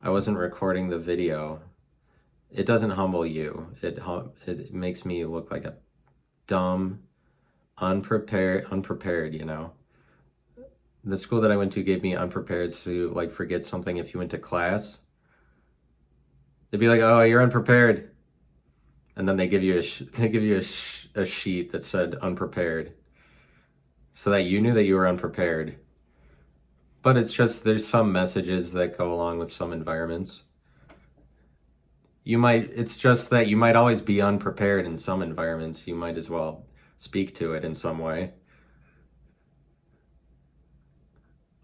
I wasn't recording the video. It doesn't humble you. It makes me look like a dumb, unprepared, you know. The school that I went to gave me unprepared to like forget something if you went to class. They'd be like, "Oh, you're unprepared." And then they give you a sheet that said unprepared so that you knew that you were unprepared. But it's just there's some messages that go along with some environments. It's just that you might always be unprepared in some environments. You might as well speak to it in some way.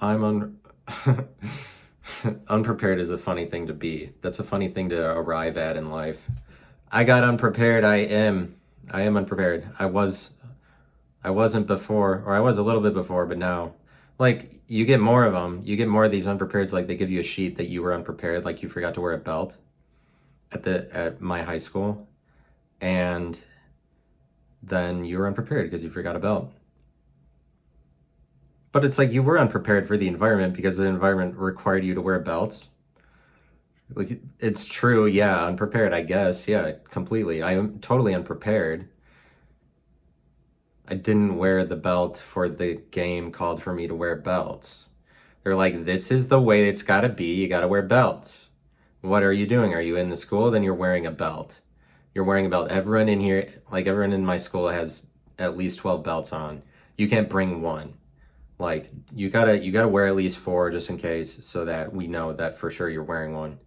I'm un unprepared is a funny thing to be. That's a funny thing to arrive at in life. I got unprepared. I am unprepared. I wasn't before, or I was a little bit before, but now, like, you get more of them. You get more of these unprepareds. Like, they give you a sheet that you were unprepared, like you forgot to wear a belt at my high school, and then you were unprepared because you forgot a belt. But it's like you were unprepared for the environment because the environment required you to wear belts. Like, it's true, yeah, unprepared, I guess, yeah, completely. I am totally unprepared. I didn't wear the belt for the game called for me to wear belts. They're like, this is the way it's gotta be, you gotta wear belts. What are you doing? Are you in the school? Then you're wearing a belt. You're wearing a belt. Everyone in here, like everyone in my school has at least 12 belts on. You can't bring one. Like you gotta wear at least four just in case so that we know that for sure you're wearing one.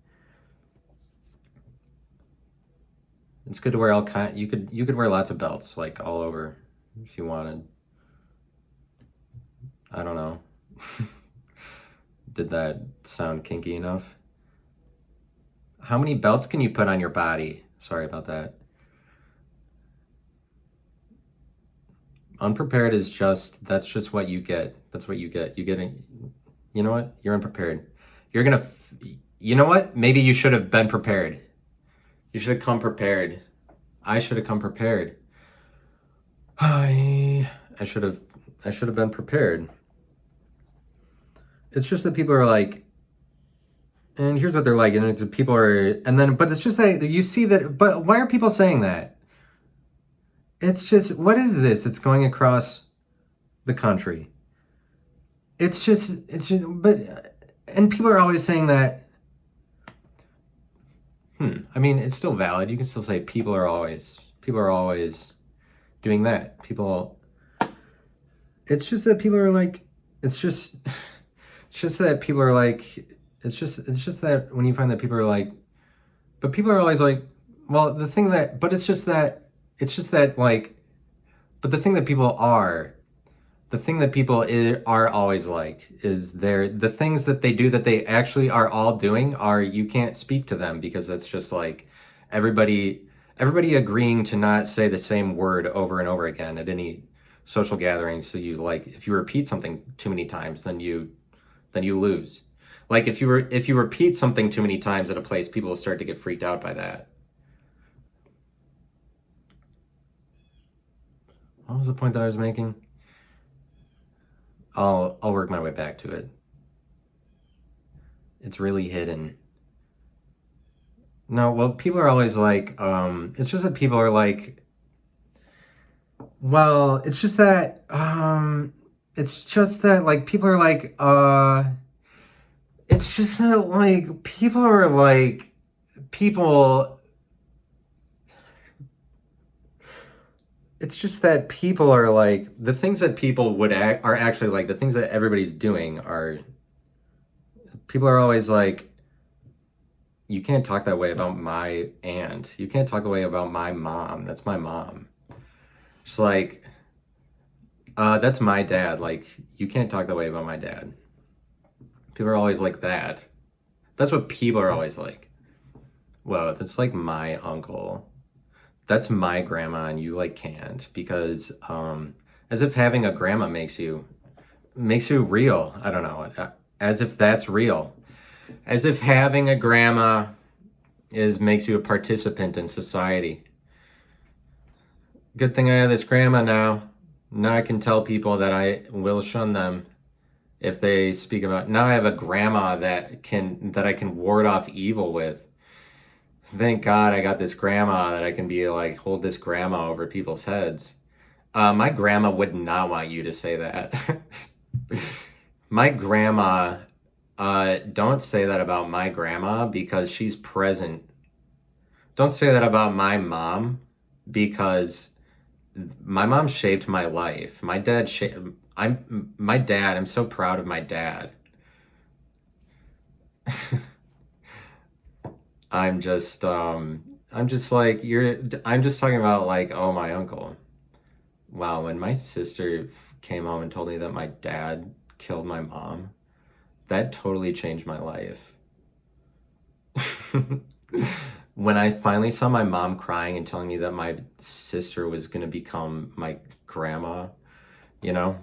It's good to wear all kind you could wear lots of belts like all over if you wanted. I don't know. Did that sound kinky enough? How many belts can you put on your body? Sorry about that. Unprepared is that's just what you get. That's what you get. You know what? You're unprepared. You're gonna, you know what? Maybe you should have been prepared. You should have come prepared. I should have come prepared. I should have, I should have been prepared. It's just that people are like, and here's what they're like, and it's people are, and then, but it's just that you see that, but why are people saying that? It's just, what is this? It's going across the country. But, and people are always saying that. I mean, it's still valid. You can still say people are always doing that. It's just that people are like, it's just that people are like, it's just that when you find that people are like, but people are always like, well, it's just that like, but the thing that people are, the thing that are always like is the things that they do that they actually are all doing are you can't speak to them because it's just like everybody agreeing to not say the same word over and over again at any social gathering. So you like if you repeat something too many times, then you lose. Like if you repeat something too many times at a place, people will start to get freaked out by that. What was the point that I was making? I'll work my way back to it. It's really hidden. No, well, people are always like, it's just that people are like, well, it's just that like people are like, it's just that like people are like, people, it's just that people are like, the things that people are actually like, the things that everybody's doing are, people are always like, you can't talk that way about my aunt. You can't talk that way about my mom. That's my mom. It's like, that's my dad. Like, you can't talk that way about my dad. People are always like that. That's what people are always like. Whoa, that's like my uncle. That's my grandma, and you like can't because, as if having a grandma makes you real. I don't know. As if that's real. As if having a grandma makes you a participant in society. Good thing I have this grandma now. Now I can tell people that I will shun them If they speak about, now I have a grandma that I can ward off evil with. Thank God I got this grandma that I can be like, hold this grandma over people's heads. My grandma would not want you to say that. My grandma, don't say that about my grandma because she's present. Don't say that about my mom because my mom shaped my life. I'm so proud of my dad. I'm just like, I'm just talking about like, oh, my uncle. Wow, when my sister came home and told me that my dad killed my mom, that totally changed my life. When I finally saw my mom crying and telling me that my sister was gonna become my grandma, you know,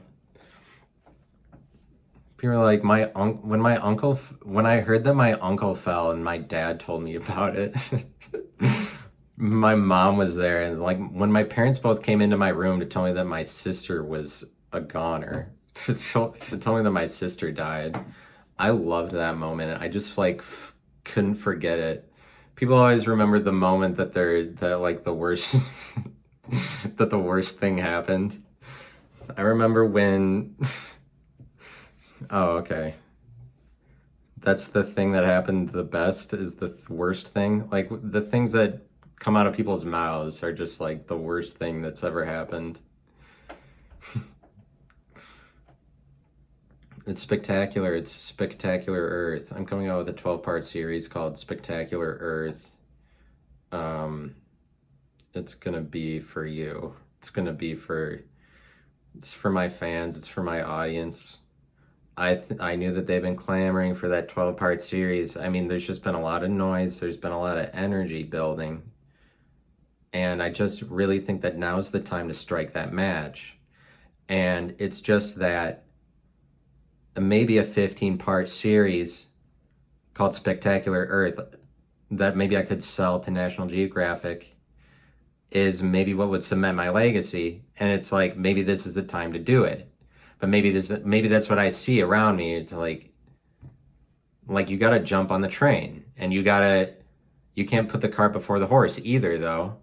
people were like, when I heard that my uncle fell and my dad told me about it, my mom was there, and like when my parents both came into my room to tell me that my sister was a goner, to tell me that my sister died, I loved that moment. I just like couldn't forget it. People always remember the moment that like the worst that the worst thing happened. I remember when oh, okay. That's the thing that happened the best is the worst thing. Like the things that come out of people's mouths are just like the worst thing that's ever happened. It's spectacular. It's Spectacular Earth. I'm coming out with a 12-part series called Spectacular Earth. Um, it's gonna be for you. It's for my fans. It's for my audience. I knew that they've been clamoring for that 12-part series. I mean, there's just been a lot of noise. There's been a lot of energy building. And I just really think that now's the time to strike that match. And it's just that maybe a 15-part series called Spectacular Earth that maybe I could sell to National Geographic is maybe what would cement my legacy. And it's like, maybe this is the time to do it. But maybe that's what I see around me. It's like you gotta jump on the train, and you can't put the cart before the horse either, though.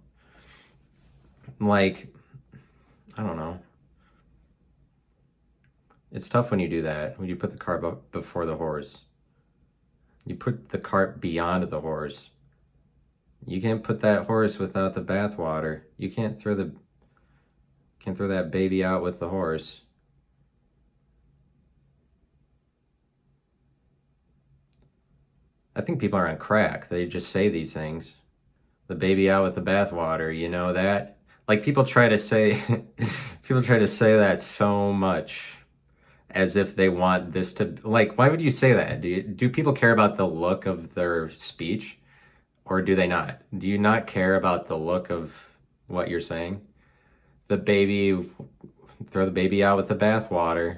Like, I don't know. It's tough when you do that, when you put the cart before the horse. You put the cart beyond the horse. You can't put that horse without the bathwater. You can't throw that baby out with the horse. I think people are on crack. They just say these things. The baby out with the bathwater, you know that? Like people try to say people try to say that so much as if they want this to, like, why would you say that? Do people care about the look of their speech, or do they not? Do you not care about the look of what you're saying? The baby, throw the baby out with the bathwater.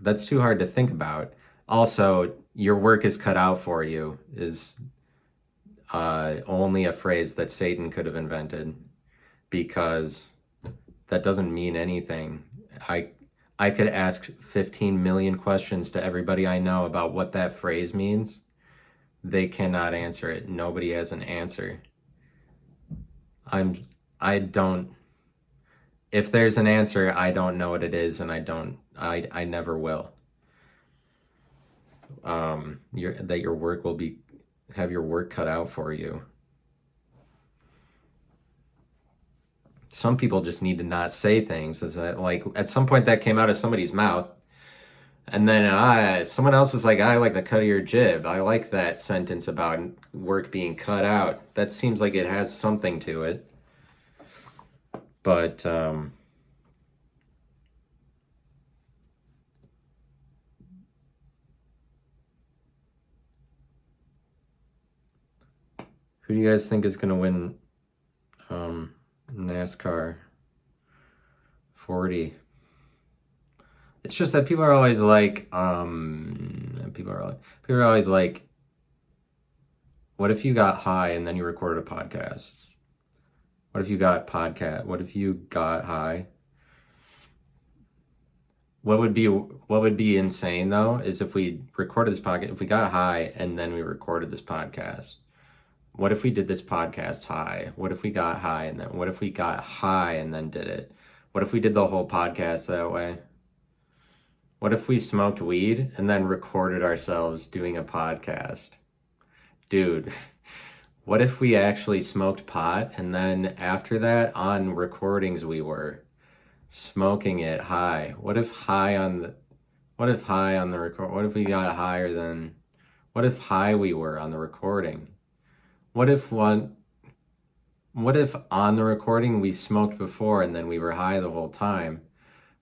That's too hard to think about. Also, your work is cut out for you is only a phrase that Satan could have invented, because that doesn't mean anything. I could ask 15 million questions to everybody I know about what that phrase means. They cannot answer it. Nobody has an answer. I don't, if there's an answer, I don't know what it is, and I never will. Your work will have your work cut out for you. Some people just need to not say things. Like at some point that came out of somebody's mouth, and then someone else was like, "I like the cut of your jib. I like that sentence about work being cut out. That seems like it has something to it." But who do you guys think is going to win NASCAR 40? It's just that people are always like, what if you got high and then you recorded a podcast? What if you got high what would be insane though is if we recorded this podcast, if we got high and then we recorded this podcast. What if we did this podcast high? What if we got high and then what if we got high and then did it? What if we did the whole podcast that way? What if we smoked weed and then recorded ourselves doing a podcast? Dude, what if we actually smoked pot and then after that on recordings we were smoking it high? What if high on the record? What if we got higher than what if high we were on the recording? What if one what if on the recording we smoked before and then we were high the whole time?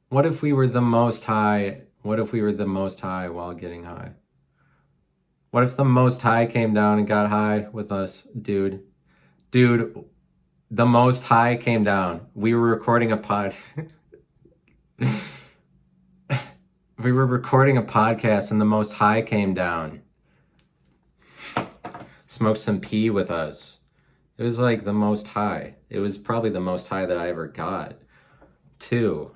What if we were the most high? What if we were the most high while getting high? What if the most high came down and got high with us, dude? Dude, the most high came down. We were recording a pod. We were recording a podcast and the most high came down. Smoked some pee with us. It was like the most high. It was probably the most high that I ever got. Too.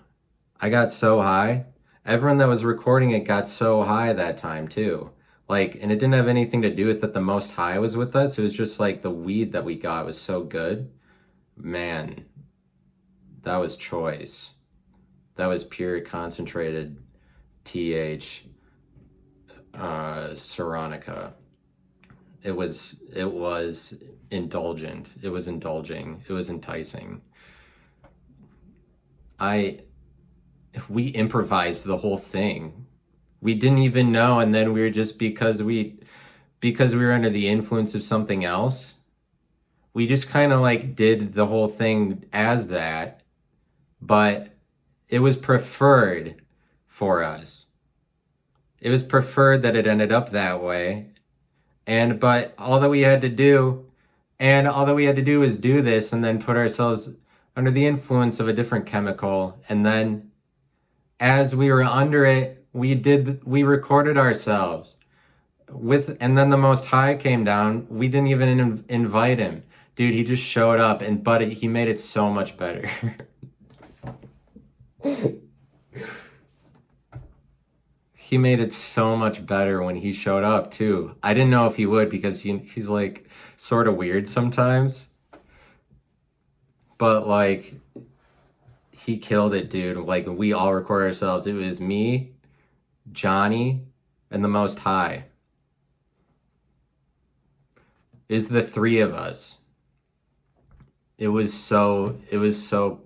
I got so high. Everyone that was recording it got so high that time too. Like, and it didn't have anything to do with that the most high was with us. It was just like the weed that we got was so good. Man, that was choice. That was pure concentrated TH Seronica. It was indulgent. It was indulging. It was enticing. I we improvised the whole thing. We didn't even know, and then we were just because we were under the influence of something else. We just kind of like did the whole thing as that, but it was preferred for us. It was preferred that it ended up that way. But all that we had to do is do this and then put ourselves under the influence of a different chemical. And then as we were under it, we recorded ourselves and then the most high came down. We didn't even invite him. Dude, he just showed up but he made it so much better. He made it so much better when he showed up too. I didn't know if he would because he's like sort of weird sometimes. But like he killed it, dude. Like we all recorded ourselves. It was me, Johnny, and the Most High. Is the three of us. It was so it was so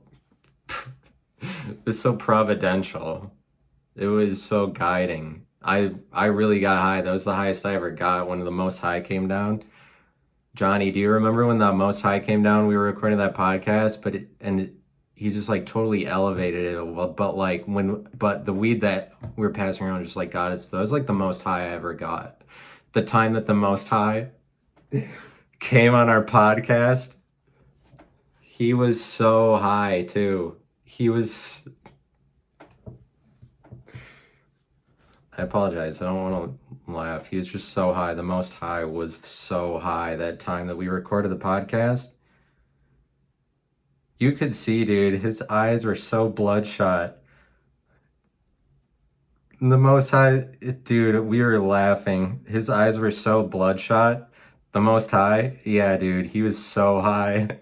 providential. It was so guiding. I really got high. That was the highest I ever got when the most high came down. Johnny, do you remember when the most high came down? We were recording that podcast, he just like totally elevated it. But the weed that we were passing around just like got it. So that was like the most high I ever got. The time that the most high came on our podcast, he was so high too. I apologize. I don't want to laugh. He was just so high. The most high was so high that time that we recorded the podcast. You could see, dude, his eyes were so bloodshot. The most high, dude, we were laughing. His eyes were so bloodshot. The most high, yeah, dude, he was so high.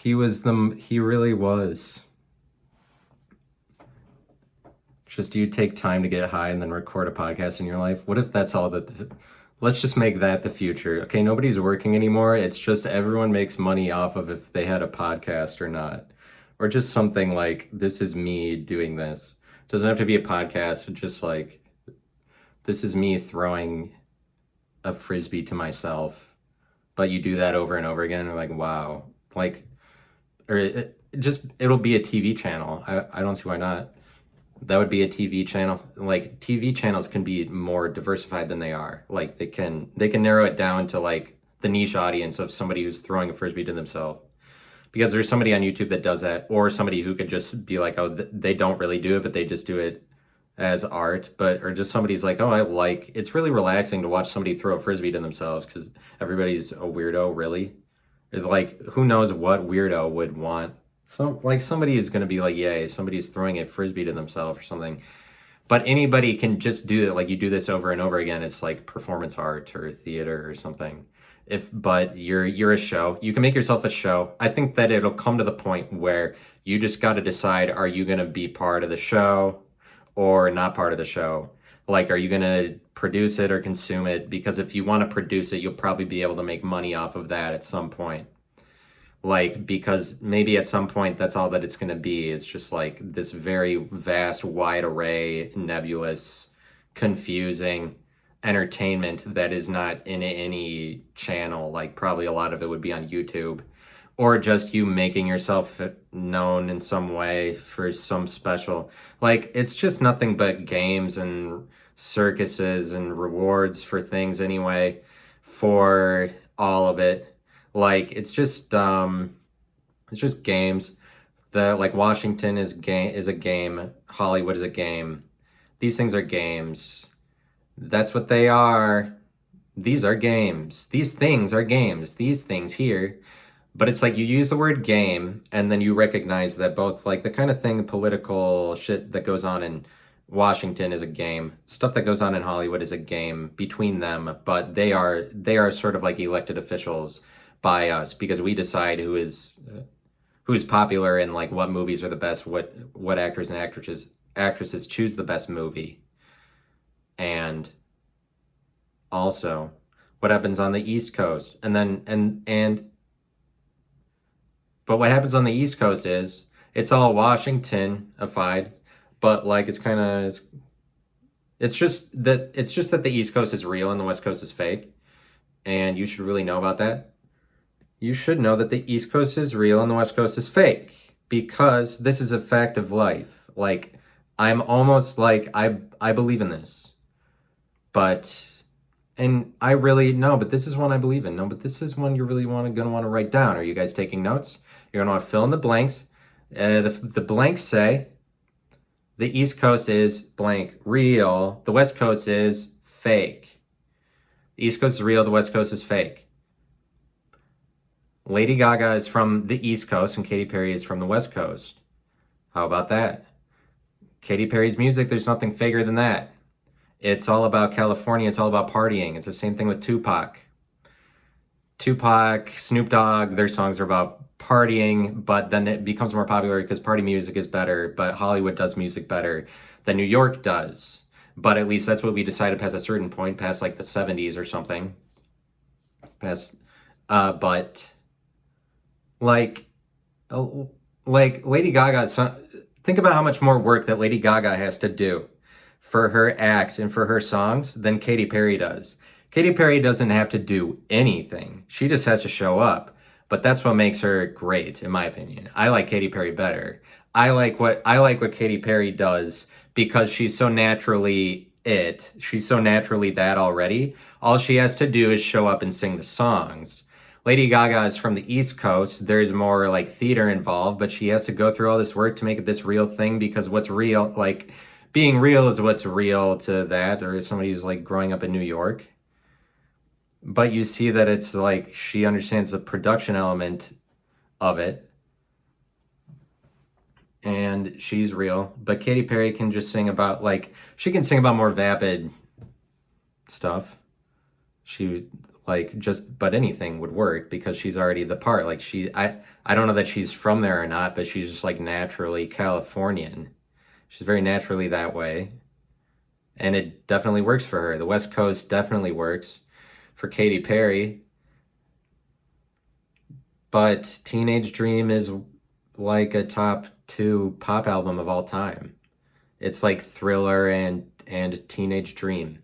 He really was. Just you take time to get high and then record a podcast in your life. What if that's all let's just make that the future. Okay, nobody's working anymore. It's just everyone makes money off of if they had a podcast or not. Or just something like, this is me doing this. It doesn't have to be a podcast, just like, this is me throwing a frisbee to myself. But you do that over and over again, and like, wow. Like, it'll be a TV channel. I don't see why not. That would be a TV channel. Like TV channels can be more diversified than they are. Like they can narrow it down to like the niche audience of somebody who's throwing a frisbee to themselves. Because there's somebody on YouTube that does that, or somebody who could just be like, oh, they don't really do it, but they just do it as art. Or just somebody's like, oh, it's really relaxing to watch somebody throw a frisbee to themselves because everybody's a weirdo, really. Like, who knows what weirdo would want somebody is going to be like, yay, somebody's throwing a frisbee to themselves or something. But anybody can just do it. Like, you do this over and over again. It's like performance art or theater or something. But you're a show. You can make yourself a show. I think that it'll come to the point where you just got to decide, are you going to be part of the show or not part of the show? Like, are you going to produce it or consume it? Because if you want to produce it, you'll probably be able to make money off of that at some point. Like, because maybe at some point that's all that it's going to be. It's just like this very vast, wide array, nebulous, confusing entertainment that is not in any channel. Like, probably a lot of it would be on YouTube, or just you making yourself known in some way for some special. Like, it's just nothing but games and circuses and rewards for things anyway, for all of it. Like, it's just games. The like Washington is a game. Hollywood is a game. These things are games. That's what they are. These are games. These things are games. These things here. But it's like you use the word game and then you recognize that both like the kind of thing, political shit that goes on in Washington is a game. Stuff that goes on in Hollywood is a game between them, but they are sort of like elected officials by us, because we decide who's popular and like what movies are the best, what actors and actresses choose the best movie. And also what happens on the East Coast. And then but what happens on the East Coast is it's all Washingtonified, but like it's just that the East Coast is real and the West Coast is fake. And you should really know about that. You should know that the East Coast is real and the West Coast is fake, because this is a fact of life. Like, I'm almost like, I believe in this, and I really, no, but this is one I believe in. No, but this is one you're really gonna want to write down. Are you guys taking notes? You're gonna want to fill in the blanks. The blanks say the East Coast is blank real. The West Coast is fake. The East Coast is real. The West Coast is fake. Lady Gaga is from the East Coast and Katy Perry is from the West Coast. How about that? Katy Perry's music, there's nothing faker than that. It's all about California. It's all about partying. It's the same thing with Tupac. Tupac, Snoop Dogg, their songs are about partying, but then it becomes more popular because party music is better, but Hollywood does music better than New York does. But at least that's what we decided past a certain point, past like the 70s or something. But like Lady Gaga, think about how much more work that Lady Gaga has to do for her act and for her songs than Katy Perry does. Katy Perry doesn't have to do anything. She just has to show up. But that's what makes her great, in my opinion. I like Katy Perry better. I like what Katy Perry does because she's so naturally it. She's so naturally that already. All she has to do is show up and sing the songs. Lady Gaga is from the East Coast. There's more like theater involved, but she has to go through all this work to make it this real thing, because what's real, like being real is what's real to that, or somebody who's like growing up in New York. But you see that it's like she understands the production element of it. And she's real. But Katy Perry can just sing about she can sing about more vapid stuff. But anything would work because she's already the part. I don't know that she's from there or not, but she's just like naturally Californian. She's very naturally that way. And it definitely works for her. The West Coast definitely works for Katy Perry. But Teenage Dream is like a top 2 pop album of all time. It's like Thriller and Teenage Dream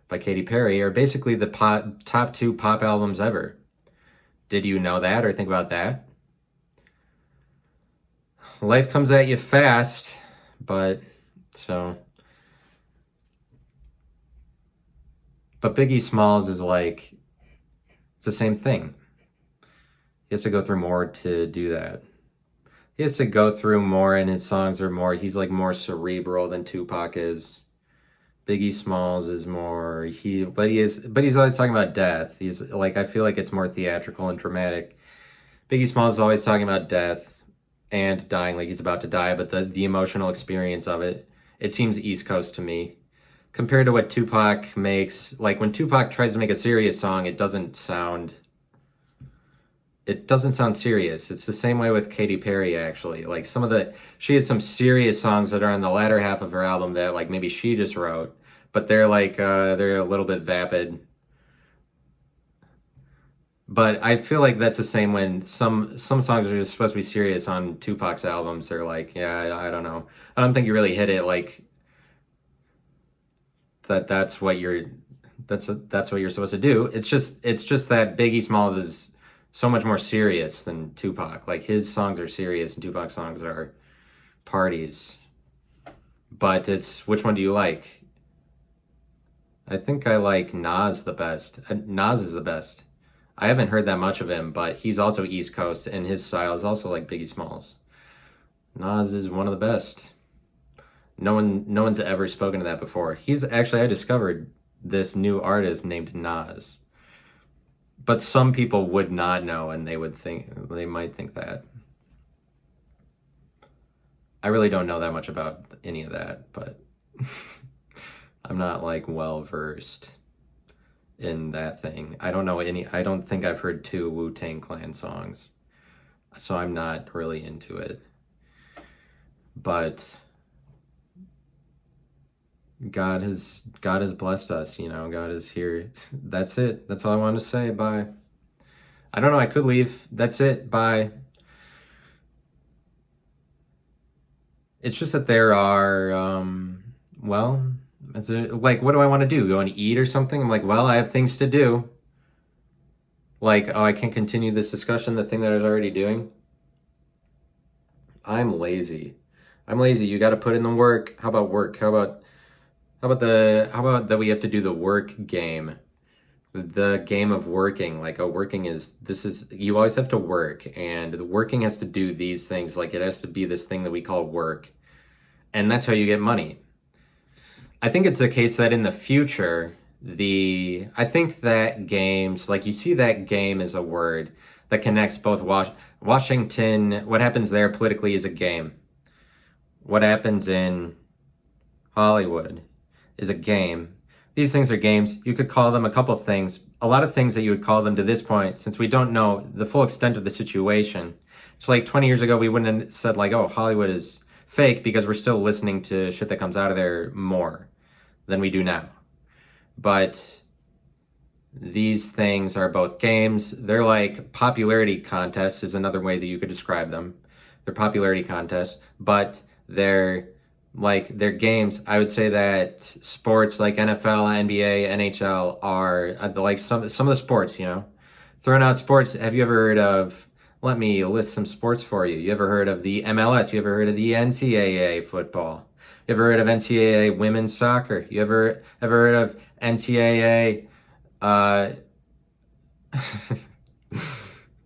by Katy Perry are basically the top 2 pop albums ever. Did you know that or think about that? Life comes at you fast, but Biggie Smalls is like, it's the same thing. He has to go through more to do that. He has to go through more, and his songs are more, he's like more cerebral than Tupac is. Biggie Smalls is more, but he's always talking about death. He's like, I feel like it's more theatrical and dramatic. Biggie Smalls is always talking about death and dying, like he's about to die, but the emotional experience of it, it seems East Coast to me. Compared to what Tupac makes, like when Tupac tries to make a serious song, it doesn't sound serious. It's the same way with Katy Perry, actually. Like she has some serious songs that are on the latter half of her album that like maybe she just wrote, but they're a little bit vapid. But I feel like that's the same when some songs are just supposed to be serious on Tupac's albums. They're like, yeah, I don't know. I don't think you really hit it like that. That's what you're supposed to do. It's just that Biggie Smalls is so much more serious than Tupac. Like his songs are serious and Tupac's songs are parties. But it's which one do you like? I think I like Nas the best. Nas is the best. I haven't heard that much of him, but he's also East Coast, and his style is also like Biggie Smalls. Nas is one of the best. No one's ever spoken to that before. He's actually I discovered this new artist named Nas, but some people would not know, and they might think that. I really don't know that much about any of that, but I'm not like well versed in that thing. I don't think I've heard two Wu-Tang Clan songs. So I'm not really into it. But God has blessed us, you know. God is here. That's it. That's all I wanted to say. Bye. I don't know, I could leave. That's it. Bye. It's just that there are well, like what do I want to do? Go and eat or something? I'm like, well, I have things to do. Like, oh, I can't continue this discussion, the thing that I was already doing. I'm lazy. I'm lazy. You got to put in the work. How about work? How about that we have to do the work game? The game of working. Like, oh, you always have to work, and the working has to do these things. Like, it has to be this thing that we call work. And that's how you get money. I think it's the case that in the future, I think that games, like you see that game is a word that connects both Washington, what happens there politically is a game. What happens in Hollywood is a game. These things are games. You could call them a couple things. A lot of things that you would call them to this point, since we don't know the full extent of the situation. It's like 20 years ago, we wouldn't have said like, oh, Hollywood is fake because we're still listening to shit that comes out of there more than we do now. But these things are both games. They're like popularity contests is another way that you could describe them. They're popularity contests, but they're games. I would say that sports like NFL, NBA, NHL are like some of the sports, you know. Throwing out sports, have you ever heard of, let me list some sports for you. You ever heard of the MLS? You ever heard of the NCAA football? You ever heard of NCAA women's soccer? You ever heard of NCAA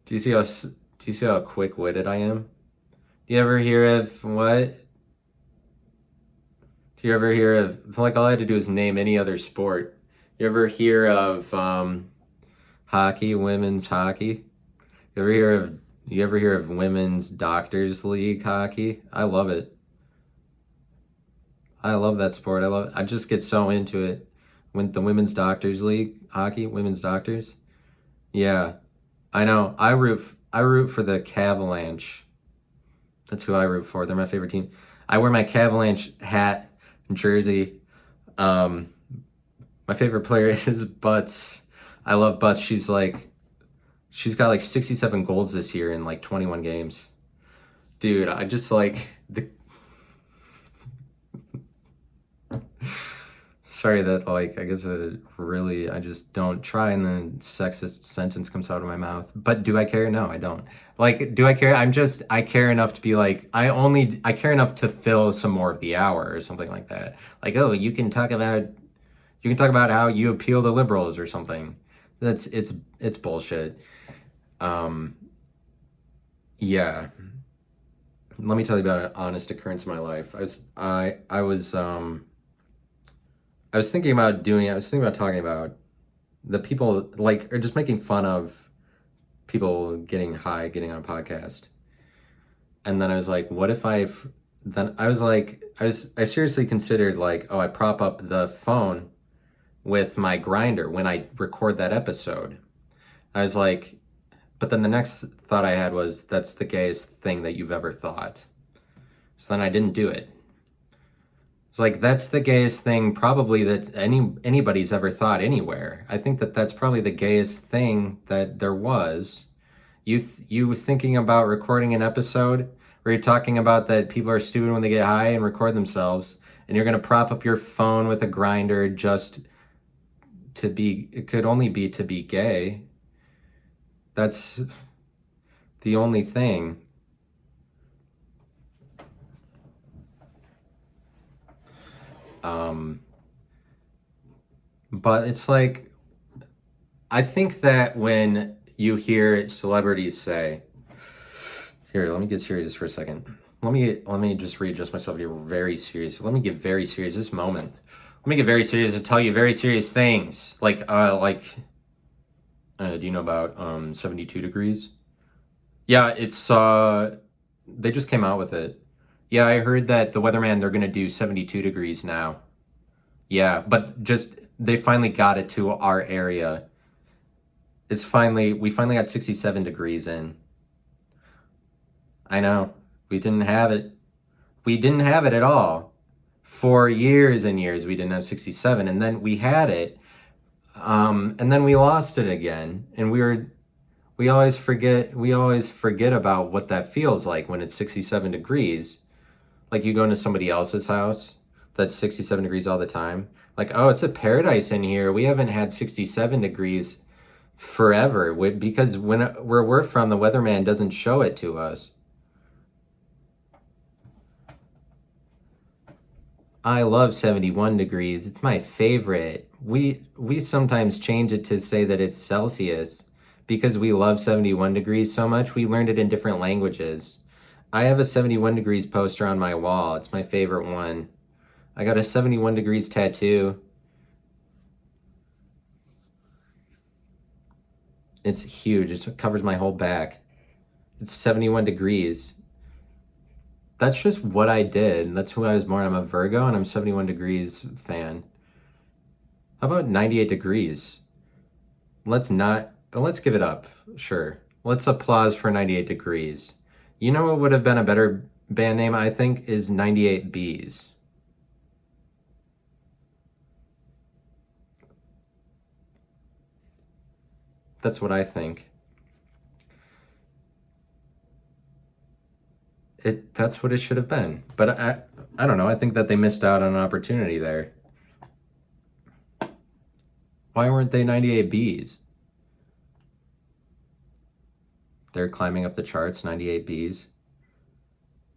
do you see how quick-witted I am? Do you ever hear of what? Do you ever hear of, I feel like all I had to do is name any other sport. You ever hear of hockey, women's hockey? You ever hear of women's doctors league hockey? I love it. I love that sport. I just get so into it. When the women's doctors league hockey, women's doctors. Yeah. I know. I root for the Cavalanche. That's who I root for. They're my favorite team. I wear my Cavalanche hat and jersey. My favorite player is Butts. I love Butts. She's got like 67 goals this year in like 21 games. Dude, I just like the sorry that like I guess I just don't try and the sexist sentence comes out of my mouth. But do I care? No, I don't. Like, do I care? I care enough to be like I care enough to fill some more of the hour or something like that. Like, oh, you can talk about how you appeal to liberals or something. It's bullshit. Yeah. Let me tell you about an honest occurrence in my life. I was thinking about talking about the people like or just making fun of people getting high, getting on a podcast. And then I was like, what if then I was like, I seriously considered like, oh, I prop up the phone with my grinder when I record that episode. I was like, but then the next thought I had was, that's the gayest thing that you've ever thought. So then I didn't do it. It's like, that's the gayest thing probably that anybody's ever thought anywhere. I think that that's probably the gayest thing that there was. You thinking about recording an episode where you're talking about that people are stupid when they get high and record themselves, and you're gonna prop up your phone with a grinder just to be, it could only be to be gay. That's the only thing. But it's like, I think that when you hear celebrities say, here, let me get serious for a second. Let me just readjust myself here very serious. Let me get very serious this moment. Let me get very serious and tell you very serious things. Like, do you know about 72 degrees? Yeah, it's they just came out with it. Yeah, I heard that the weatherman, they're gonna do 72 degrees now. Yeah, but just they finally got it to our area. We finally got 67 degrees in. I know. We didn't have it. We didn't have it at all. For years and years we didn't have 67, and then we had it. And then we lost it again. And we always forget about what that feels like when it's 67 degrees. Like you go into somebody else's house that's 67 degrees all the time. Like, oh, it's a paradise in here. We haven't had 67 degrees forever because where we're from, the weatherman doesn't show it to us. I love 71 degrees. It's my favorite. We sometimes change it to say that it's Celsius because we love 71 degrees so much. We learned it in different languages. I have a 71 degrees poster on my wall. It's my favorite one. I got a 71 degrees tattoo. It's huge. It covers my whole back. It's 71 degrees. That's just what I did. That's who I was born. I'm a Virgo and I'm 71 degrees fan. How about 98 degrees? Let's give it up. Sure. Let's applause for 98 degrees. You know what would have been a better band name, I think, is 98 Bees. That's what I think. That's what it should have been. But I don't know. I think that they missed out on an opportunity there. Why weren't they 98 Bees? They're climbing up the charts, 98 Bees.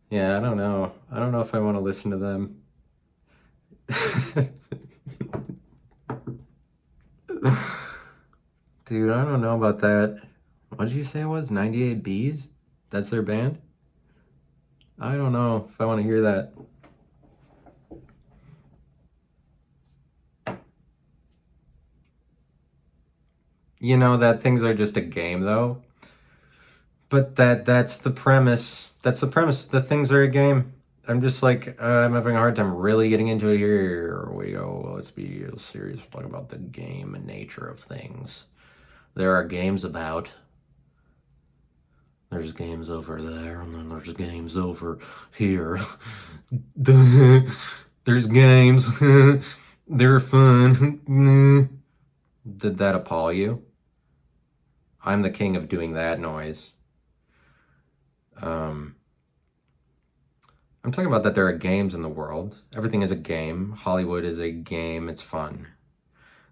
Yeah, I don't know. I don't know if I want to listen to them. Dude, I don't know about that. What did you say it was? 98 Bees? That's their band? I don't know if I want to hear that. You know that things are just a game though. But that's the premise. That's the premise. That things are a game. I'm just like, I'm having a hard time really getting into it. Here we go. Let's be serious. Talk about the game and nature of things. There are games about. There's games over there, and then there's games over here. There's games. They're fun. Did that appall you? I'm the king of doing that noise. I'm talking about that there are games in the world. Everything is a game. Hollywood is a game. It's fun.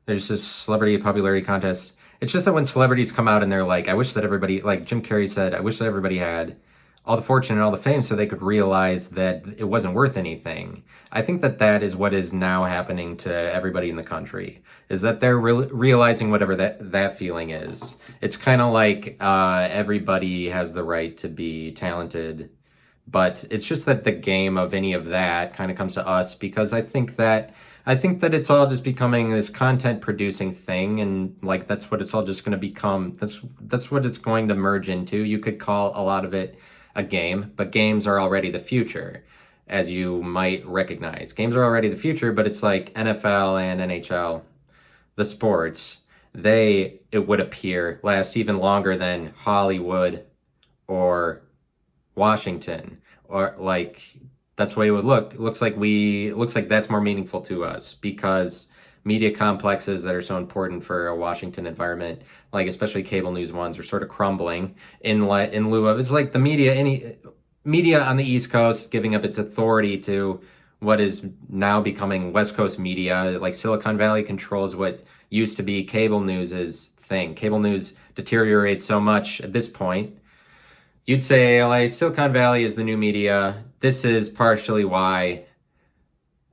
There's this celebrity popularity contest. It's just that when celebrities come out and they're like, I wish that everybody, like Jim Carrey said, I wish that everybody had all the fortune and all the fame so they could realize that it wasn't worth anything. I think that that is what is now happening to everybody in the country, is that they're realizing whatever that feeling is. It's kind of like everybody has the right to be talented, but it's just that the game of any of that kind of comes to us because I think that I think that it's all just becoming this content producing thing, and like that's what it's all just going to become. That's what it's going to merge into. You could call a lot of it a game, but games are already the future, as you might recognize. Games are already the future, but it's like NFL and NHL, the sports. They, it would appear, last even longer than Hollywood or Washington, or like that's the way it would look. It looks like that's more meaningful to us because media complexes that are so important for a Washington environment, like especially cable news ones, are sort of crumbling in lieu of, it's like the media on the East Coast giving up its authority to what is now becoming West Coast media. Like Silicon Valley controls what used to be cable news's thing. Cable news deteriorates so much at this point. You'd say like Silicon Valley is the new media. This is partially why.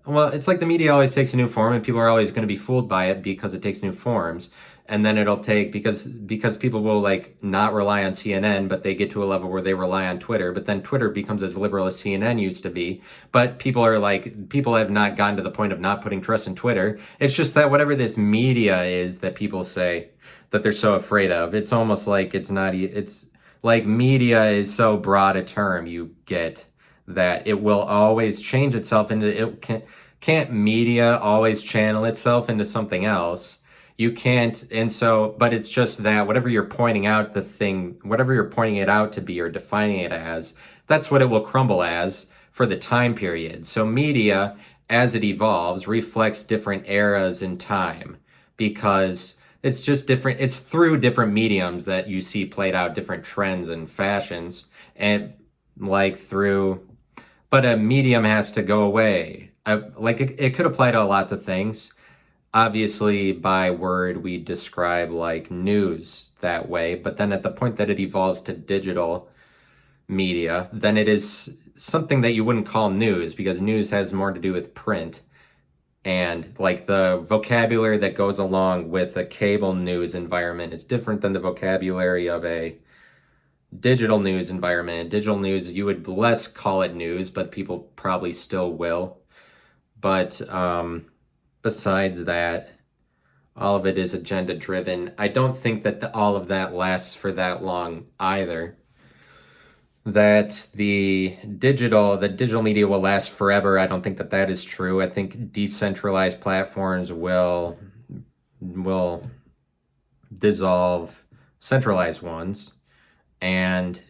Well, it's like the media always takes a new form, and people are always going to be fooled by it because it takes new forms. And then it'll take, because people will like not rely on CNN, but they get to a level where they rely on Twitter. But then Twitter becomes as liberal as CNN used to be. But people have not gotten to the point of not putting trust in Twitter. It's just that whatever this media is that people say that they're so afraid of, it's almost like it's not. It's like media is so broad a term. You get that it will always change itself into it. Can't media always channel itself into something else? You can't. And so, but it's just that whatever you're pointing out the thing, whatever you're pointing it out to be or defining it as, that's what it will crumble as for the time period. So media, as it evolves, reflects different eras in time because it's just different. It's through different mediums that you see played out different trends and fashions, and like through, but a medium has to go away. Like it could apply to lots of things. Obviously, by word, we describe like news that way, but then at the point that it evolves to digital media, then it is something that you wouldn't call news because news has more to do with print. And like the vocabulary that goes along with a cable news environment is different than the vocabulary of a digital news environment. Digital news, you would less call it news, but people probably still will. But besides that, all of it is agenda driven. I don't think that all of that lasts for that long either. That the digital media will last forever. I don't think that that is true. I think decentralized platforms will dissolve centralized ones, and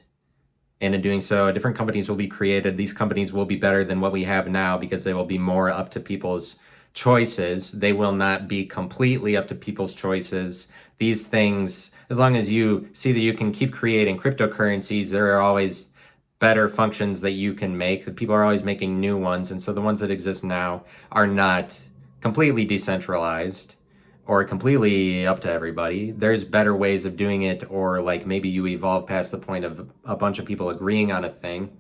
in doing so, different companies will be created. These companies will be better than what we have now because they will be more up to people's choices. They will not be completely up to people's choices. These things, as long as you see that you can keep creating cryptocurrencies, there are always better functions that you can make. That people are always making new ones, and so the ones that exist now are not completely decentralized or completely up to everybody. There's better ways of doing it, or like maybe you evolve past the point of a bunch of people agreeing on a thing.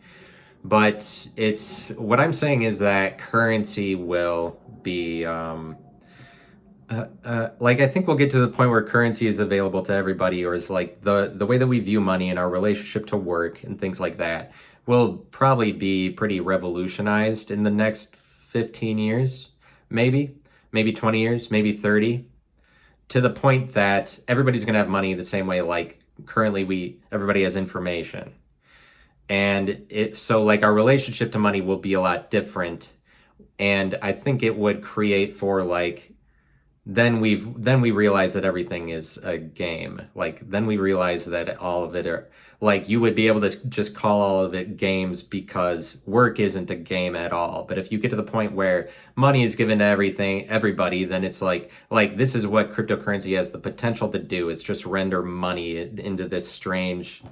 But it's, what I'm saying is that currency will be like, I think we'll get to the point where currency is available to everybody, or is like the way that we view money and our relationship to work and things like that will probably be pretty revolutionized in the next 15 years, maybe 20 years, maybe 30, to the point that everybody's going to have money the same way like currently everybody has information. And it's so like our relationship to money will be a lot different. And I think it would create for like, then we realize that everything is a game. Like then we realize that all of it are, like, you would be able to just call all of it games because work isn't a game at all. But if you get to the point where money is given to everybody, then it's like this is what cryptocurrency has the potential to do. It's just render money into this strange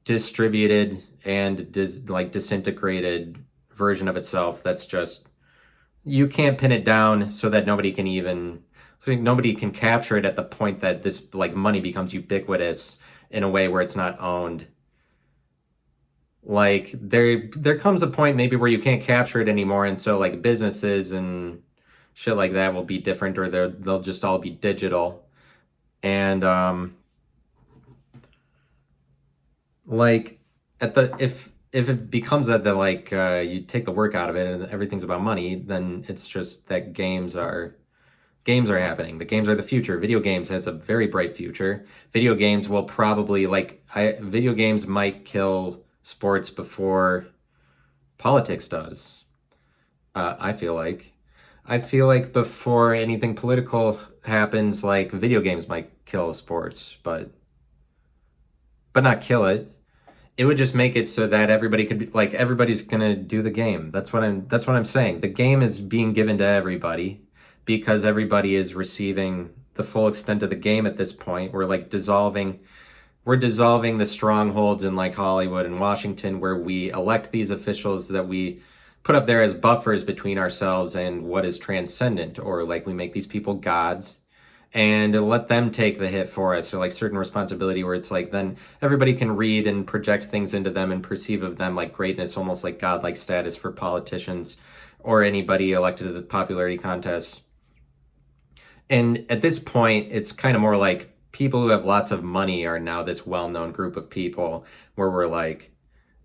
distributed and disintegrated version of itself that's just, you can't pin it down so that nobody can capture it at the point that this like money becomes ubiquitous in a way where it's not owned. Like there comes a point maybe where you can't capture it anymore, and so like businesses and shit like that will be different, or they'll just all be digital. And like at the, if it becomes that like you take the work out of it and everything's about money, then it's just that games are happening. The games are the future. Video games has a very bright future. Video games will probably video games might kill sports before politics does. I feel like. I feel like before anything political happens, like video games might kill sports, but not kill it. It would just make it so that everybody could be like everybody's gonna do the game. That's what I'm saying. The game is being given to everybody because everybody is receiving the full extent of the game at this point. We're dissolving the strongholds in like Hollywood and Washington where we elect these officials that we put up there as buffers between ourselves and what is transcendent, or like we make these people gods and let them take the hit for us, or like certain responsibility where it's like then everybody can read and project things into them and perceive of them like greatness, almost like godlike status for politicians or anybody elected to the popularity contest. And at this point, it's kind of more like people who have lots of money are now this well-known group of people where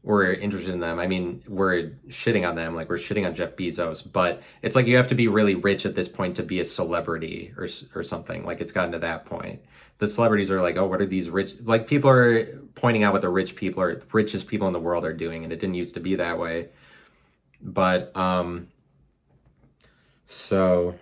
we're interested in them. I mean, we're shitting on them, like we're shitting on Jeff Bezos, but it's like you have to be really rich at this point to be a celebrity or something. Like it's gotten to that point. The celebrities are like, oh, what are these rich? Like people are pointing out what the richest people in the world are doing, and it didn't used to be that way. But so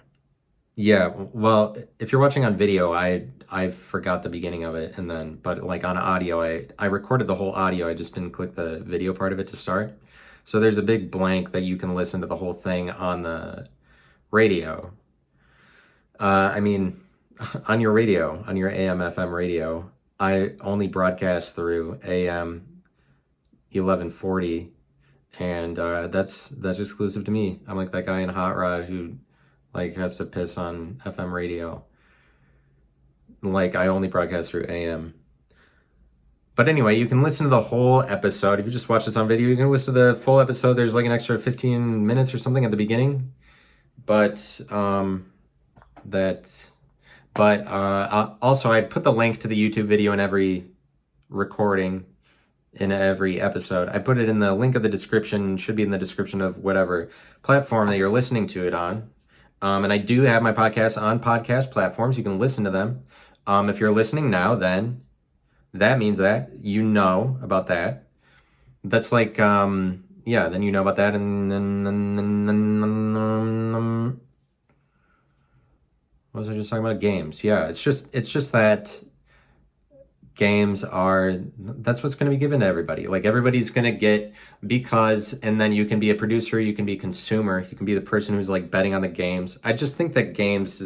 yeah, well, if you're watching on video, I forgot the beginning of it, but like on audio, I recorded the whole audio. I just didn't click the video part of it to start. So there's a big blank that you can listen to the whole thing on the radio. I mean, on your radio, on your AM FM radio. I only broadcast through AM 1140, and that's exclusive to me. I'm like that guy in Hot Rod who like has to piss on FM radio. Like I only broadcast through AM. But anyway, you can listen to the whole episode. If you just watch this on video, you can listen to the full episode. There's like an extra 15 minutes or something at the beginning. But also I put the link to the YouTube video in every recording, in every episode. I put it in the link of the description, should be in the description of whatever platform that you're listening to it on. And I do have my podcast on podcast platforms. You can listen to them. If you're listening now, then that means that you know about that. That's like, yeah, then you know about that. And then what was I just talking about? Games. Yeah, it's just that that's what's going to be given to everybody. Like everybody's going to get, and then you can be a producer, you can be a consumer, you can be the person who's like betting on the games. I just think that games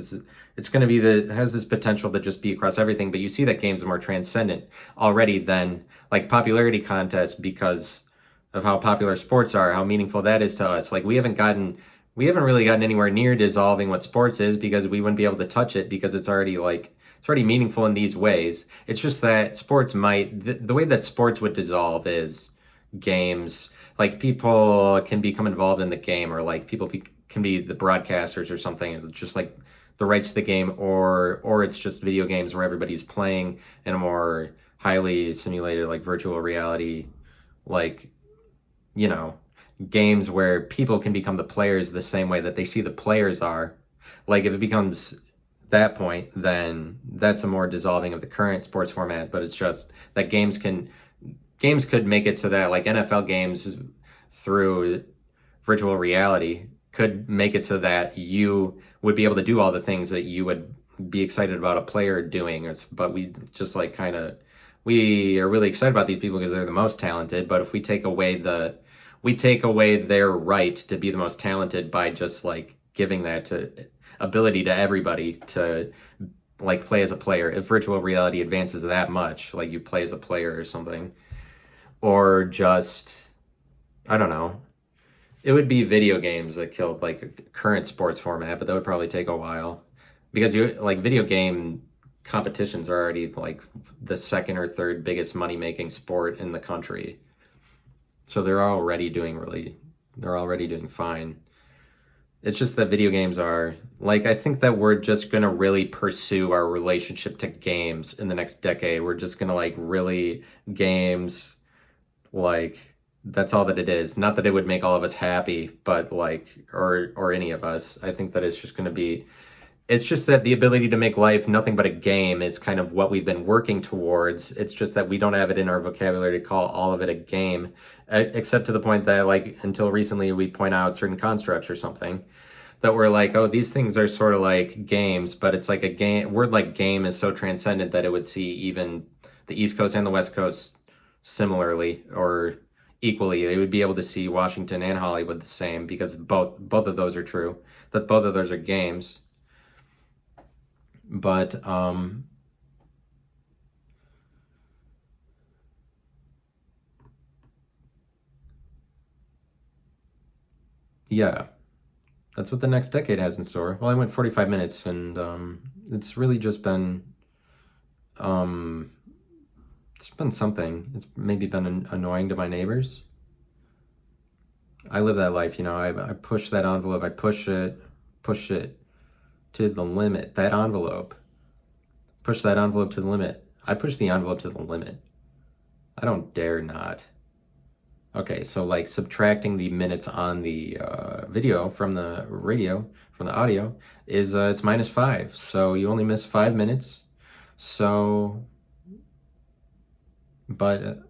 it's going to be has this potential to just be across everything, but you see that games are more transcendent already than like popularity contests because of how popular sports are, how meaningful that is to us. Like we haven't really gotten anywhere near dissolving what sports is because we wouldn't be able to touch it because it's already meaningful in these ways. It's just that sports the way that sports would dissolve is games. Like people can become involved in the game, or like people can be the broadcasters or something. It's just like the rights to the game, or it's just video games where everybody's playing in a more highly simulated, like virtual reality, like, you know, games where people can become the players the same way that they see the players are. Like if it becomes that point, then that's a more dissolving of the current sports format. But it's just that games could make it so that like NFL games through virtual reality could make it so that you would be able to do all the things that you would be excited about a player doing. But we just like we are really excited about these people because they're the most talented. But if we take away their right to be the most talented by just like giving that ability to everybody to like play as a player, if virtual reality advances that much, like you play as a player or something, or just, I don't know, it would be video games that killed like a current sports format, but that would probably take a while because video game competitions are already like the second or third biggest money-making sport in the country. So they're already doing fine. It's just that video games are, like, I think that we're just going to really pursue our relationship to games in the next decade. We're just going to, like, really games, like, That's all that it is. Not that it would make all of us happy, but like, or any of us. I think that it's just going to be, it's just that the ability to make life nothing but a game is kind of what we've been working towards. It's just that we don't have it in our vocabulary to call all of it a game, except to the point that, like, until recently, we point out certain constructs or something that we're like, oh, these things are sort of like games, but it's like a game. Word like game is so transcendent that it would see even the East Coast and the West Coast similarly or equally. They would be able to see Washington and Hollywood the same because both of those are true. That both of those are games. But yeah, that's what the next decade has in store. Well, I went 45 minutes, and it's really just been um, it's been something. It's maybe been annoying to my neighbors. I live that life, you know. I push that envelope. I push it to the limit. That envelope, push that envelope to the limit. I push the envelope to the limit. I don't dare not. Okay, so like subtracting the minutes on the video from the radio, from the audio, is it's -5. So you only miss 5 minutes. So, but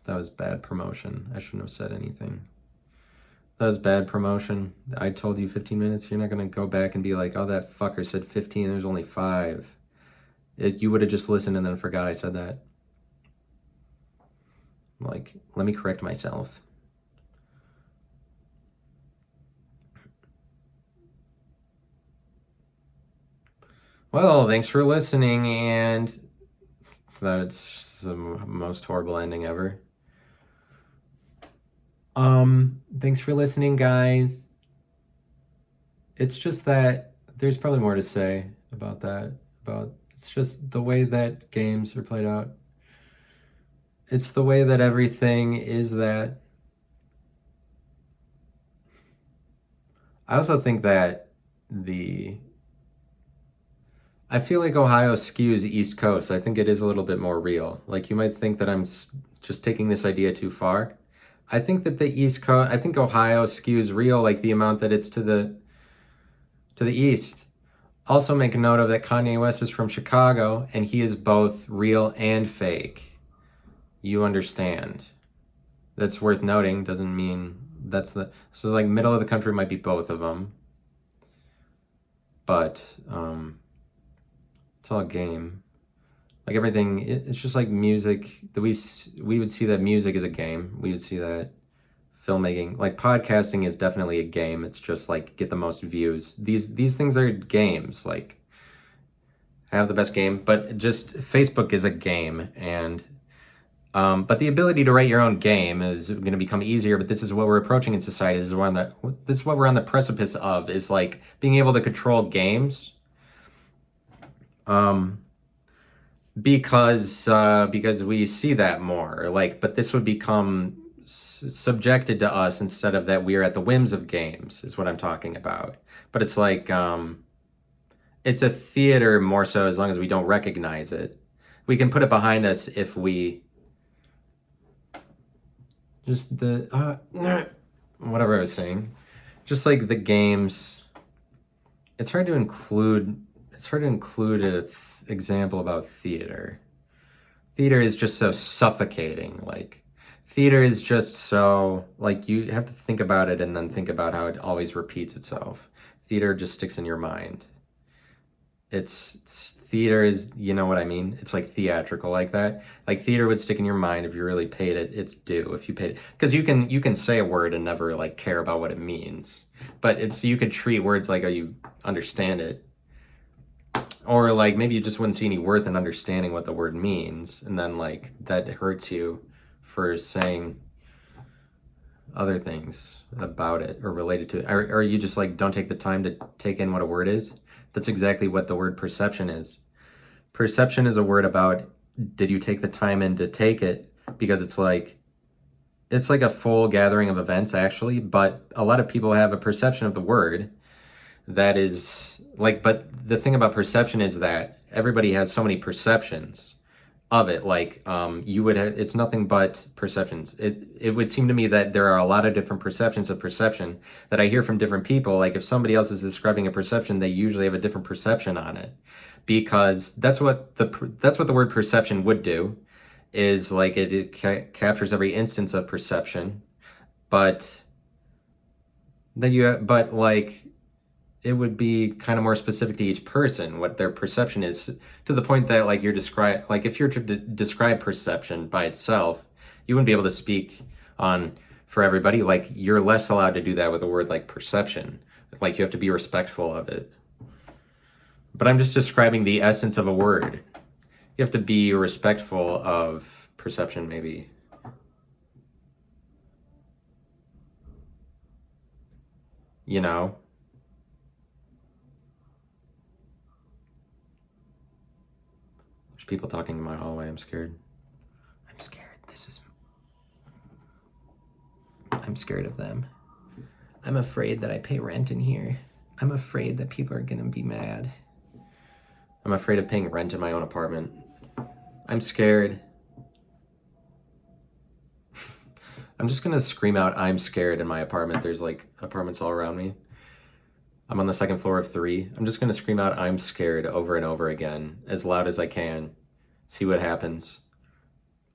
that was bad promotion. I shouldn't have said anything. That was bad promotion. I told you 15 minutes. You're not gonna go back and be like, oh, that fucker said 15. There's only 5. You would have just listened and then forgot I said that. Like, let me correct myself. Well, thanks for listening, and that's the most horrible ending ever. Thanks for listening, guys. It's just that there's probably more to say about that. It's just the way that games are played out. It's the way that everything is that. I also think that I feel like Ohio skews East Coast. I think it is a little bit more real. Like, you might think that I'm just taking this idea too far. I think that the East Coast, I think Ohio skews real, like the amount that it's to the east. Also, make a note of that Kanye West is from Chicago, and he is both real and fake. You understand. That's worth noting. Doesn't mean so like middle of the country might be both of them. But it's all a game. Like everything, it's just like music. We would see that music is a game. We would see that filmmaking, like podcasting, is definitely a game. It's just like get the most views. These things are games. Like have the best game, but just Facebook is a game, and but the ability to write your own game is going to become easier. But this is what we're approaching in society. This is what we're on the precipice of. Is like being able to control games. Because we see that more, like, but this would become subjected to us instead of that we are at the whims of games, is what I'm talking about. But it's like it's a theater more so, as long as we don't recognize it. We can put it behind us if we just whatever I was saying, just like the games. It's hard to include an example about theater. Theater is just so suffocating. Like, theater is just so, like, you have to think about it and then think about how it always repeats itself. Theater just sticks in your mind. It's theater is, you know what I mean? It's like theatrical like that. Like, theater would stick in your mind if you really paid it its due. If you paid it, because you can say a word and never like care about what it means. But you could treat words like, oh, you understand it. Or like maybe you just wouldn't see any worth in understanding what the word means, and then like that hurts you for saying other things about it or related to it. Or you just like don't take the time to take in what a word is. That's exactly what the word perception is. Perception is a word about, did you take the time in to take it? Because it's like a full gathering of events actually, but a lot of people have a perception of the word that is like, but the thing about perception is that everybody has so many perceptions of it. Like, you would have, it's nothing but perceptions. It would seem to me that there are a lot of different perceptions of perception that I hear from different people. Like, if somebody else is describing a perception, they usually have a different perception on it, because that's what the word perception would do, is like it captures every instance of perception, but but like it would be kind of more specific to each person what their perception is, to the point that like like if you're to describe perception by itself, you wouldn't be able to speak on for everybody. Like, you're less allowed to do that with a word like perception. Like, you have to be respectful of it. But I'm just describing the essence of a word. You have to be respectful of perception, maybe. You know? There's people talking in my hallway. I'm scared. I'm scared. I'm scared of them. I'm afraid that I pay rent in here. I'm afraid that people are gonna be mad. I'm afraid of paying rent in my own apartment. I'm scared. I'm just gonna scream out, I'm scared, in my apartment. There's like apartments all around me. I'm on the second floor of 3. I'm just gonna scream out, I'm scared, over and over again, as loud as I can. See what happens.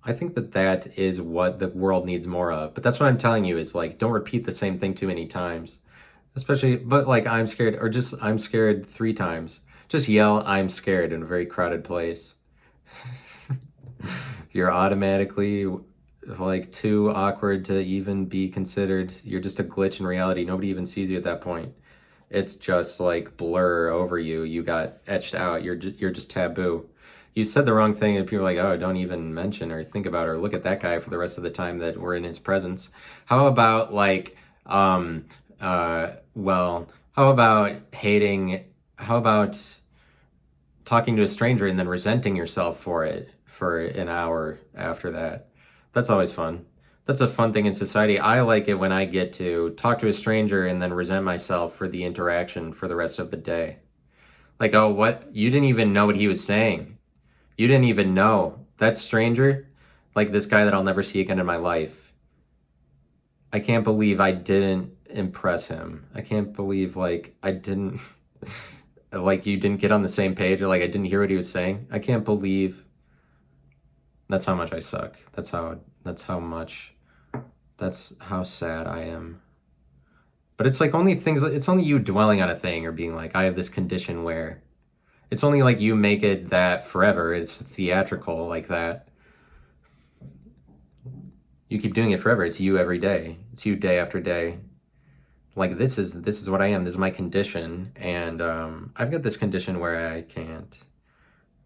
I think that is what the world needs more of. But that's what I'm telling you, is like, don't repeat the same thing too many times. Especially, but like, I'm scared, or just, I'm scared 3 times. Just yell, I'm scared, in a very crowded place. You're automatically like too awkward to even be considered. You're just a glitch in reality. Nobody even sees you at that point. It's just like blur over you. You got etched out. You're just taboo. You said the wrong thing, and people are like, oh, don't even mention or think about or look at that guy for the rest of the time that we're in his presence. How about like, well, how about talking to a stranger and then resenting yourself for it for an hour after that? That's always fun. That's a fun thing in society. I like it when I get to talk to a stranger and then resent myself for the interaction for the rest of the day. Like, oh, what? You didn't even know what he was saying. You didn't even know. That stranger, like this guy that I'll never see again in my life, I can't believe I didn't impress him. I can't believe, like, I didn't, like, you didn't get on the same page, or like I didn't hear what he was saying. I can't believe. That's how much I suck. That's how sad I am. But it's like it's only you dwelling on a thing or being like, I have this condition where, it's only like you make it that forever. It's theatrical like that. You keep doing it forever. It's you every day. It's you day after day. Like, this is what I am. This is my condition. And I've got this condition where I can't,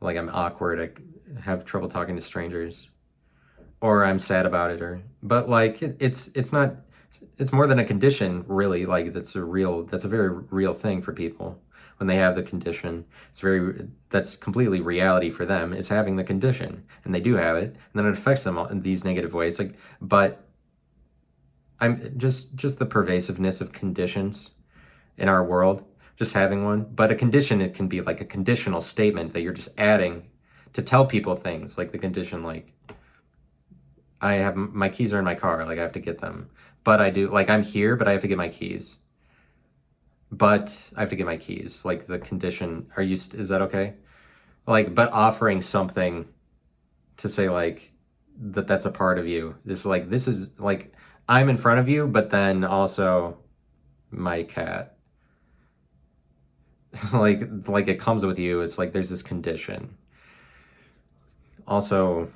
like, I'm awkward. I have trouble talking to strangers, or I'm sad about it, but like, it's not, it's more than a condition, really. Like, that's a very real thing for people. When they have the condition, that's completely reality for them, is having the condition, and they do have it, and then it affects them in these negative ways. Like, but I'm just the pervasiveness of conditions in our world, just having one. But a condition, it can be like a conditional statement that you're just adding to tell people things. Like the condition, like, I have my keys are in my car, like I have to get them, but I do, like, I'm here, but I have to get my keys. But I have to get my keys. Like, the condition, is that okay? Like, but offering something to say, like, that's a part of you. This is like, I'm in front of you, but then also my cat. like it comes with you. It's like, there's this condition. Also,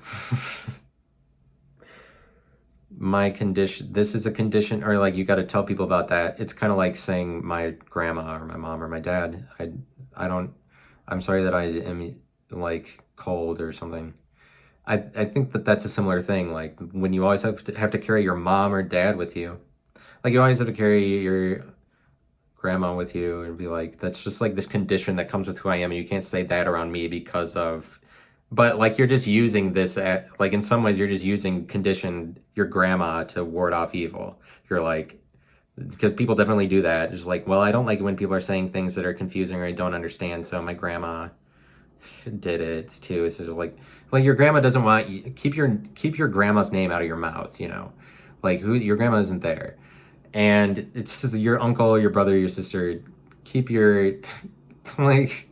my condition, this is a condition, or like, you got to tell people about that. It's kind of like saying my grandma or my mom or my dad, I'm sorry that I am like cold or something. I think that's a similar thing. Like, when you always have to carry your mom or dad with you, like, you always have to carry your grandma with you, and be like, that's just like this condition that comes with who I am, and you can't say that around me because of. But like, you're just using this like, in some ways, you're just using condition, your grandma, to ward off evil. You're like, because people definitely do that. It's like, well, I don't like it when people are saying things that are confusing or I don't understand, so my grandma did it too. It's just like your grandma doesn't want you keep your grandma's name out of your mouth, you know. Like who your grandma isn't there. And it's just your uncle, your brother, your sister, keep your like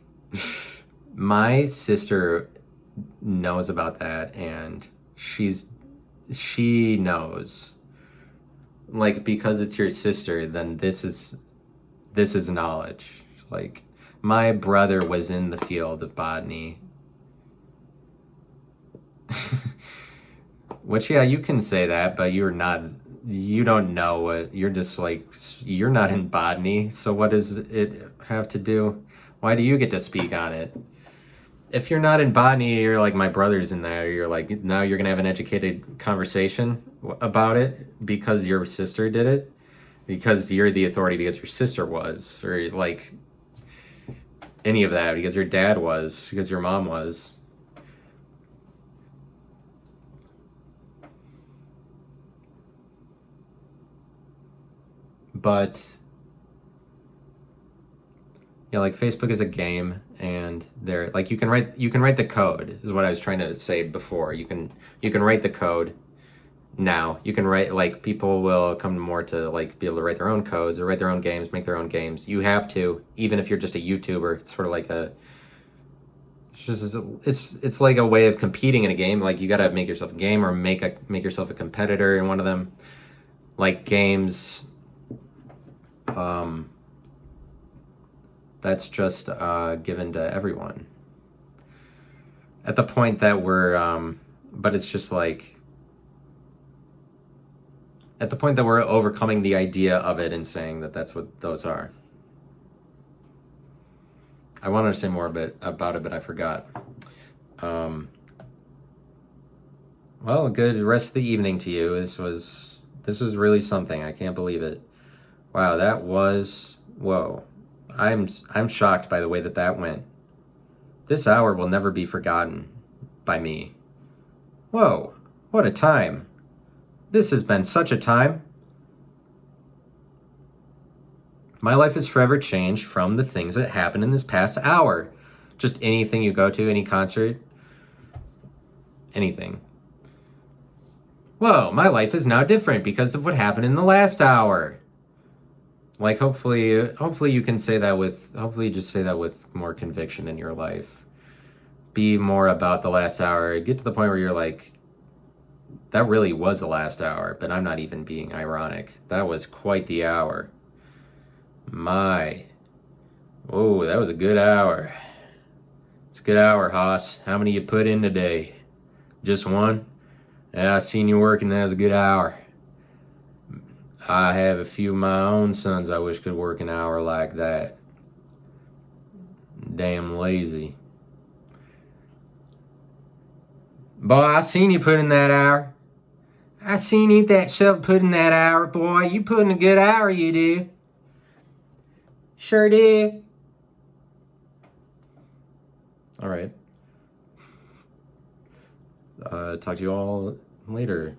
my sister knows about that and she knows. Like because it's your sister, then this is knowledge. Like my brother was in the field of botany. Which yeah, you can say that, but you don't know what you're just like you're not in botany, so what does it have to do? Why do you get to speak on it? If you're not in botany, you're like my brother's in there, you're like now you're gonna have an educated conversation about it because your sister did it, because you're the authority because your sister was, or like any of that because your dad was, because your mom was. But yeah, like Facebook is a game and there like you can write the code is what I was trying to say before. You can write the code now. You can write like people will come more to like be able to write their own codes or write their own games, make their own games. You have to, even if you're just a YouTuber, it's sort of like a it's just it's like a way of competing in a game. Like you got to make yourself a game or make yourself a competitor in one of them. Like games that's just given to everyone at the point that but it's just like at the point that we're overcoming the idea of it and saying that that's what those are. I wanted to say more about it, but I forgot. Well, good rest of the evening to you. This was really something. I can't believe it. Wow, that was whoa. I'm shocked by the way that went. This hour will never be forgotten by me. Whoa, what a time. This has been such a time. My life is forever changed from the things that happened in this past hour. Just anything you go to, any concert, anything. Whoa, my life is now different because of what happened in the last hour. Like hopefully you can say that hopefully you just say that with more conviction in your life. Be more about the last hour. Get to the point where you're like, that really was the last hour, but I'm not even being ironic. That was quite the hour. Oh, that was a good hour. It's a good hour, Haas. How many you put in today? Just one? Yeah, I seen you working. That was a good hour. I have a few of my own sons I wish could work an hour like that. Damn lazy. Boy, I seen you put in that hour. I seen you that self put in that hour, boy. You put in a good hour, you do. Sure did. All right. Talk to you all later.